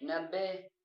90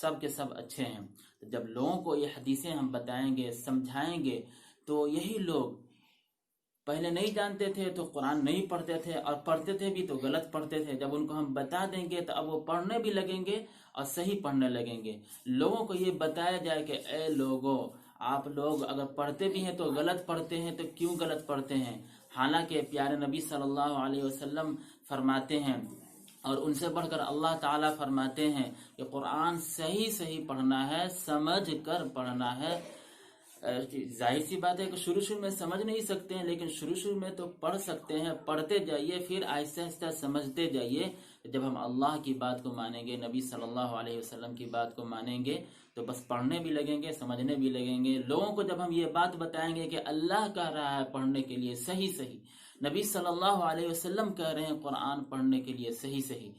سب کے سب اچھے ہیں. تو جب لوگوں کو یہ حدیثیں ہم بتائیں گے، سمجھائیں گے، تو یہی لوگ پہلے نہیں جانتے تھے تو قرآن نہیں پڑھتے تھے، اور پڑھتے تھے بھی تو غلط پڑھتے تھے. جب ان کو ہم بتا دیں گے تو اب وہ پڑھنے بھی لگیں گے اور صحیح پڑھنے لگیں گے. لوگوں کو یہ بتایا جائے کہ اے لوگوں، آپ لوگ اگر پڑھتے بھی ہیں تو غلط پڑھتے ہیں، تو کیوں غلط پڑھتے ہیں؟ حالانکہ پیارے نبی صلی اللہ علیہ وسلم فرماتے ہیں، اور ان سے بڑھ کر اللہ تعالیٰ فرماتے ہیں کہ قرآن صحیح صحیح پڑھنا ہے، سمجھ کر پڑھنا ہے. ظاہر سی بات ہے کہ شروع میں سمجھ نہیں سکتے ہیں، لیکن شروع میں تو پڑھ سکتے ہیں. پڑھتے جائیے، پھر آہستہ آہستہ سمجھتے جائیے. جب ہم اللہ کی بات کو مانیں گے، نبی صلی اللہ علیہ وسلم کی بات کو مانیں گے، تو بس پڑھنے بھی لگیں گے، سمجھنے بھی لگیں گے. لوگوں کو جب ہم یہ بات بتائیں گے کہ اللہ کہہ رہا ہے پڑھنے کے لیے صحیح صحیح، نبی صلی اللہ علیہ وسلم کہہ رہے ہیں قرآن پڑھنے کے لیے صحیح صحیح،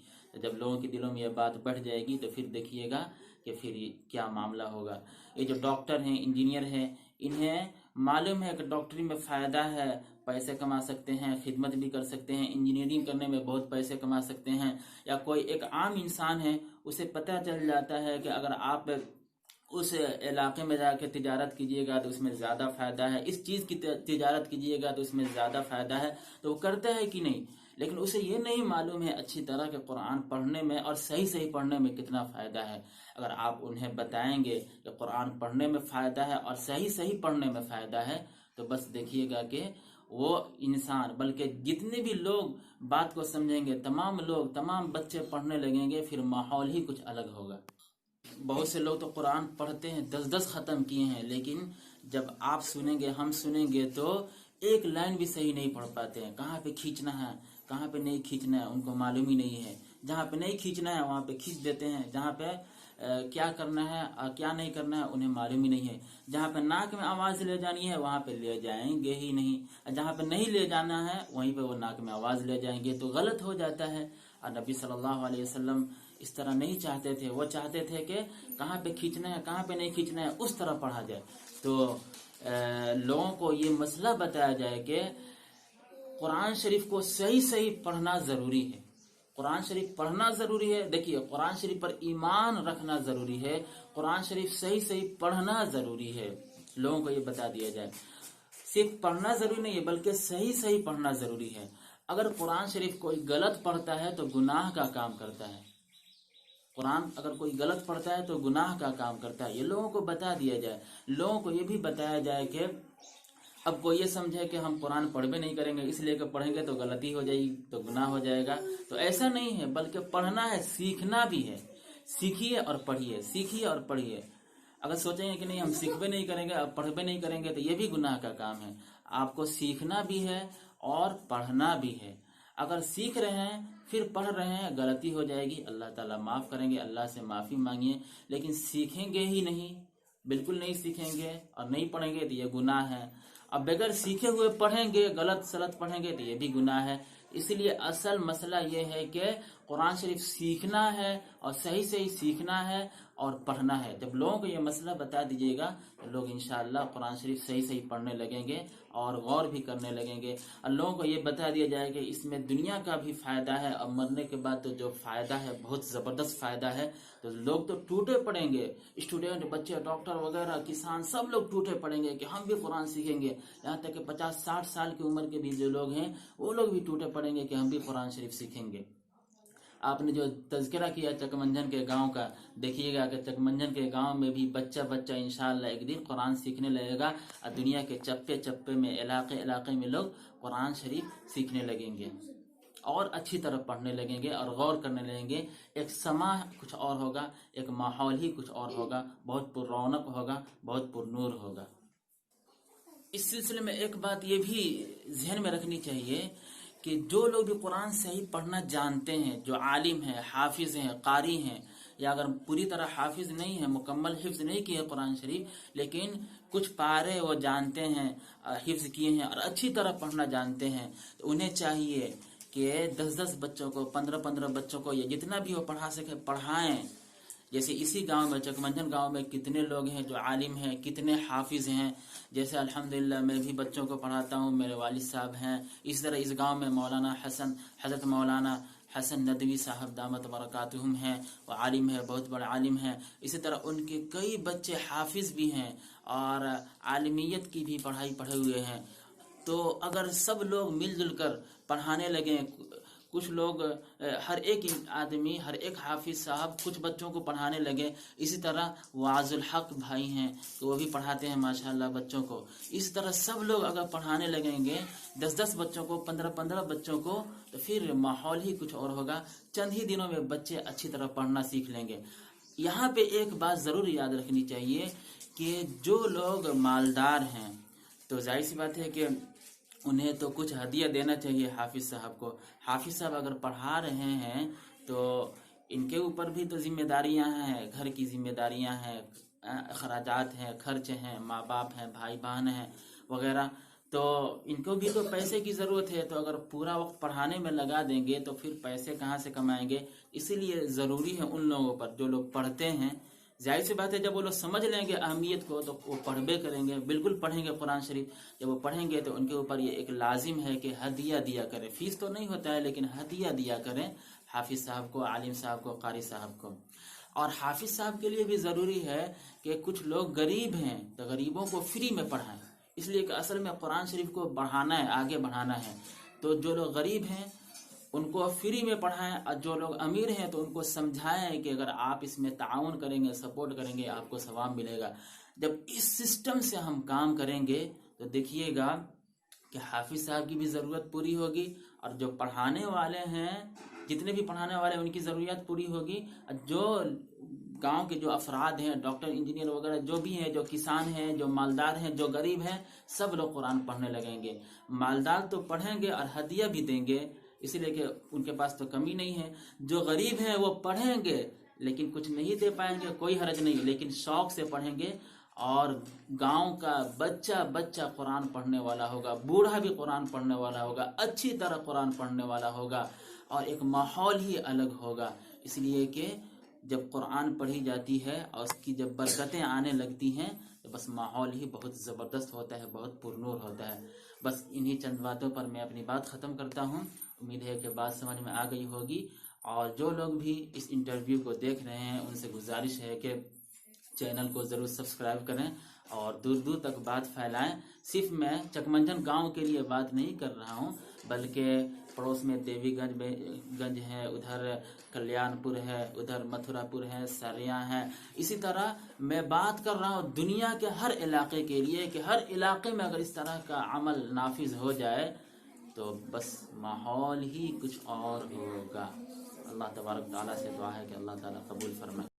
جب لوگوں کے دلوں میں یہ بات بڑھ جائے گی تو پھر دیکھیے گا کہ پھر کیا معاملہ ہوگا. یہ جو ڈاکٹر ہیں، انجینئر ہیں، انہیں معلوم ہے کہ ڈاکٹری میں فائدہ ہے، پیسے کما سکتے ہیں، خدمت بھی کر سکتے ہیں، انجینئرنگ کرنے میں بہت پیسے کما سکتے ہیں. یا کوئی ایک عام انسان ہے، اسے پتہ چل جاتا ہے کہ اگر آپ اس علاقے میں جا کے تجارت کیجئے گا تو اس میں زیادہ فائدہ ہے، اس چیز کی تجارت کیجئے گا تو اس میں زیادہ فائدہ ہے، تو وہ کرتا ہے کہ نہیں. لیکن اسے یہ نہیں معلوم ہے اچھی طرح کہ قرآن پڑھنے میں اور صحیح صحیح پڑھنے میں کتنا فائدہ ہے. اگر آپ انہیں بتائیں گے کہ قرآن پڑھنے میں فائدہ ہے اور صحیح صحیح پڑھنے میں فائدہ ہے، تو بس دیکھیے گا کہ وہ انسان، بلکہ جتنے بھی لوگ بات کو سمجھیں گے، تمام لوگ، تمام بچے پڑھنے لگیں گے. پھر ماحول ہی کچھ الگ ہوگا. بہت سے لوگ تو قرآن پڑھتے ہیں، 10 ختم کیے ہیں، لیکن جب آپ سنیں گے، ہم سنیں گے، تو ایک لائن بھی صحیح نہیں پڑھ پاتے ہیں. کہاں پہ کھینچنا ہے، کہاں پہ نہیں کھینچنا ہے ان کو معلوم ہی نہیں ہے. جہاں پہ نہیں کھینچنا ہے وہاں پہ کھینچ دیتے ہیں، جہاں پہ کیا کرنا ہے اور کیا نہیں کرنا ہے انہیں معلوم ہی نہیں ہے. جہاں پہ ناک میں آواز لے جانی ہے وہاں پہ لے جائیں گے ہی نہیں، جہاں پہ نہیں لے جانا ہے وہیں پہ وہ ناک میں آواز لے جائیں گے، تو غلط ہو جاتا ہے. اور نبی صلی اللہ علیہ وسلم اس طرح نہیں چاہتے تھے. وہ چاہتے تھے کہ کہاں پہ کھینچنا ہے، کہاں پہ نہیں کھینچنا ہے، اس طرح پڑھا جائے. تو لوگوں کو یہ مسئلہ بتایا جائے کہ قرآن شریف کو صحیح صحیح پڑھنا ضروری ہے. قرآن شریف پڑھنا ضروری ہے. دیکھیے، قرآن شریف پر ایمان رکھنا ضروری ہے، قرآن شریف صحیح صحیح پڑھنا ضروری ہے. لوگوں کو یہ بتا دیا جائے. صرف پڑھنا ضروری نہیں ہے بلکہ صحیح صحیح پڑھنا ضروری ہے. اگر قرآن شریف کوئی غلط پڑھتا ہے تو گناہ کا کام کرتا ہے. قرآن اگر کوئی غلط پڑھتا ہے تو گناہ کا کام کرتا ہے. یہ لوگوں کو بتا دیا جائے. لوگوں کو یہ بھی بتایا جائے کہ اب کوئی یہ سمجھے کہ ہم قرآن پڑھ بھی نہیں کریں گے، اس لیے کہ پڑھیں گے تو غلطی ہو جائے گی، تو گناہ ہو جائے گا. تو ایسا نہیں ہے، بلکہ پڑھنا ہے، سیکھنا بھی ہے. سیکھیے اور پڑھیے، سیکھیے اور پڑھیے. اگر سوچیں گے کہ نہیں ہم سیکھ بھی نہیں کریں گے اور پڑھ بھی نہیں کریں گے تو یہ بھی گناہ کا کام ہے. آپ کو سیکھنا بھی ہے اور پڑھنا بھی ہے. اگر سیکھ رہے ہیں پھر پڑھ رہے ہیں، غلطی ہو جائے گی، اللہ تعالیٰ معاف کریں گے، اللہ سے معافی مانگیے. لیکن سیکھیں گے ہی نہیں، بالکل نہیں سیکھیں گے اور نہیں پڑھیں گے تو یہ گناہ ہے. اب بغیر سیکھے ہوئے پڑھیں گے، غلط سلط پڑھیں گے تو یہ بھی گناہ ہے. اس لیے اصل مسئلہ یہ ہے کہ قرآن شریف سیکھنا ہے اور صحیح صحیح سیکھنا ہے اور پڑھنا ہے. جب لوگوں کو یہ مسئلہ بتا دیجیے گا تو لوگ انشاءاللہ قرآن شریف صحیح صحیح پڑھنے لگیں گے اور غور بھی کرنے لگیں گے. اور لوگوں کو یہ بتا دیا جائے کہ اس میں دنیا کا بھی فائدہ ہے اور مرنے کے بعد تو جو فائدہ ہے بہت زبردست فائدہ ہے. تو لوگ تو ٹوٹے پڑیں گے، اسٹوڈنٹ، بچے، ڈاکٹر وغیرہ، کسان، سب لوگ ٹوٹے پڑیں گے کہ ہم بھی قرآن سیکھیں گے. یہاں تک کہ 50-60 سال کی عمر کے بھی جو لوگ ہیں وہ لوگ بھی ٹوٹے پڑیں گے کہ ہم بھی قرآن شریف سیکھیں گے. آپ نے جو تذکرہ کیا چک منجن کے گاؤں کا، دیکھیے گا کہ چک منجن کے گاؤں میں بھی بچہ انشاءاللہ ایک دن قرآن سیکھنے لگے گا اور دنیا کے چپے چپے میں، علاقے میں لوگ قرآن شریف سیکھنے لگیں گے اور اچھی طرح پڑھنے لگیں گے اور غور کرنے لگیں گے. ایک سما کچھ اور ہوگا، ایک ماحول ہی کچھ اور ہوگا، بہت پر رونق ہوگا، بہت پر نور ہوگا. اس سلسلے میں ایک بات یہ بھی ذہن میں رکھنی چاہیے کہ جو لوگ بھی قرآن صحیح پڑھنا جانتے ہیں، جو عالم ہیں، حافظ ہیں، قاری ہیں، یا اگر پوری طرح حافظ نہیں ہے، مکمل حفظ نہیں کیے قرآن شریف، لیکن کچھ پارے وہ جانتے ہیں، حفظ کیے ہیں اور اچھی طرح پڑھنا جانتے ہیں، تو انہیں چاہیے کہ 10 بچوں کو، 15 بچوں کو، یا جتنا بھی وہ پڑھا سکے پڑھائیں. جیسے اسی گاؤں میں، چک منجن گاؤں میں کتنے لوگ ہیں جو عالم ہیں، کتنے حافظ ہیں. جیسے الحمدللہ میں بھی بچوں کو پڑھاتا ہوں، میرے والد صاحب ہیں. اس طرح اس گاؤں میں مولانا حسن، حضرت مولانا حسن ندوی صاحب دامت برکاتہم ہیں، وہ عالم ہے، بہت بڑا عالم ہے. اسی طرح ان کے کئی بچے حافظ بھی ہیں اور عالمیت کی بھی پڑھائی پڑھے ہوئے ہیں. تو اگر سب لوگ مل جل کر پڑھانے لگیں، کچھ لوگ ہر ایک آدمی، ہر ایک حافظ صاحب کچھ بچوں کو پڑھانے لگے. اسی طرح واعظ الحق بھائی ہیں تو وہ بھی پڑھاتے ہیں ماشاءاللہ بچوں کو. اسی طرح سب لوگ اگر پڑھانے لگیں گے 10 بچوں کو، 15 بچوں کو، تو پھر ماحول ہی کچھ اور ہوگا. چند ہی دنوں میں بچے اچھی طرح پڑھنا سیکھ لیں گے. یہاں پہ ایک بات ضرور یاد رکھنی چاہیے کہ جو لوگ مالدار ہیں تو ظاہر سی بات ہے کہ انہیں تو کچھ ہدیہ دینا چاہیے حافظ صاحب کو. حافظ صاحب اگر پڑھا رہے ہیں تو ان کے اوپر بھی تو ذمہ داریاں ہیں، گھر کی ذمہ داریاں ہیں، اخراجات ہیں، خرچ ہیں، ماں باپ ہیں، بھائی بہن ہیں وغیرہ. تو ان کو بھی تو پیسے کی ضرورت ہے. تو اگر پورا وقت پڑھانے میں لگا دیں گے تو پھر پیسے کہاں سے کمائیں گے؟ اسی لیے ضروری ہے ان لوگوں پر جو لوگ پڑھتے ہیں. ظاہر سی بات ہے جب وہ لوگ سمجھ لیں گے اہمیت کو تو وہ پڑھبے کریں گے، بالکل پڑھیں گے قرآن شریف. جب وہ پڑھیں گے تو ان کے اوپر یہ ایک لازم ہے کہ ہدیہ دیا کریں. فیس تو نہیں ہوتا ہے لیکن ہدیہ دیا کریں حافظ صاحب کو، عالم صاحب کو، قاری صاحب کو. اور حافظ صاحب کے لیے بھی ضروری ہے کہ کچھ لوگ غریب ہیں تو غریبوں کو فری میں پڑھائیں. اس لیے کہ اصل میں قرآن شریف کو بڑھانا ہے، آگے بڑھانا ہے. تو جو لوگ غریب ہیں ان کو فری میں پڑھائیں، اور جو لوگ امیر ہیں تو ان کو سمجھائیں کہ اگر آپ اس میں تعاون کریں گے، سپورٹ کریں گے، آپ کو ثواب ملے گا. جب اس سسٹم سے ہم کام کریں گے تو دیکھیے گا کہ حافظ صاحب کی بھی ضرورت پوری ہوگی، اور جو پڑھانے والے ہیں، جتنے بھی پڑھانے والے ہیں ان کی ضروریات پوری ہوگی. جو گاؤں کے جو افراد ہیں، ڈاکٹر، انجینئر وغیرہ جو بھی ہیں، جو کسان ہیں، جو مالدار ہیں، جو غریب ہیں، سب لوگ قرآن پڑھنے لگیں گے. مالدار تو پڑھیں گے اور ہدیہ بھی دیں گے، اس لیے کہ ان کے پاس تو کمی نہیں ہے. جو غریب ہیں وہ پڑھیں گے لیکن کچھ نہیں دے پائیں گے، کوئی حرج نہیں، لیکن شوق سے پڑھیں گے. اور گاؤں کا بچہ قرآن پڑھنے والا ہوگا، بوڑھا بھی قرآن پڑھنے والا ہوگا، اچھی طرح قرآن پڑھنے والا ہوگا، اور ایک ماحول ہی الگ ہوگا. اس لیے کہ جب قرآن پڑھی جاتی ہے اور اس کی جب برکتیں آنے لگتی ہیں تو بس ماحول ہی بہت زبردست ہوتا ہے، بہت پرنور ہوتا ہے. بس انہی چند باتوں پر میں اپنی بات ختم کرتا ہوں. امید ہے کہ بات سمجھ میں آ گئی ہوگی. اور جو لوگ بھی اس انٹرویو کو دیکھ رہے ہیں ان سے گزارش ہے کہ چینل کو ضرور سبسکرائب کریں اور دور دور تک بات پھیلائیں. صرف میں چکمنجن گاؤں کے لیے بات نہیں کر رہا ہوں، بلکہ پڑوس میں دیوی گنج ہے، ادھر کلیان پور ہے، ادھر متھرا پور ہے، سریاں ہے. اسی طرح میں بات کر رہا ہوں دنیا کے ہر علاقے کے لیے کہ ہر علاقے میں اگر اس طرح کا عمل نافذ ہو جائے تو بس ماحول ہی کچھ اور ہوگا. اللہ تبارک تعالیٰ سے دعا ہے کہ اللہ تعالیٰ قبول فرمائے.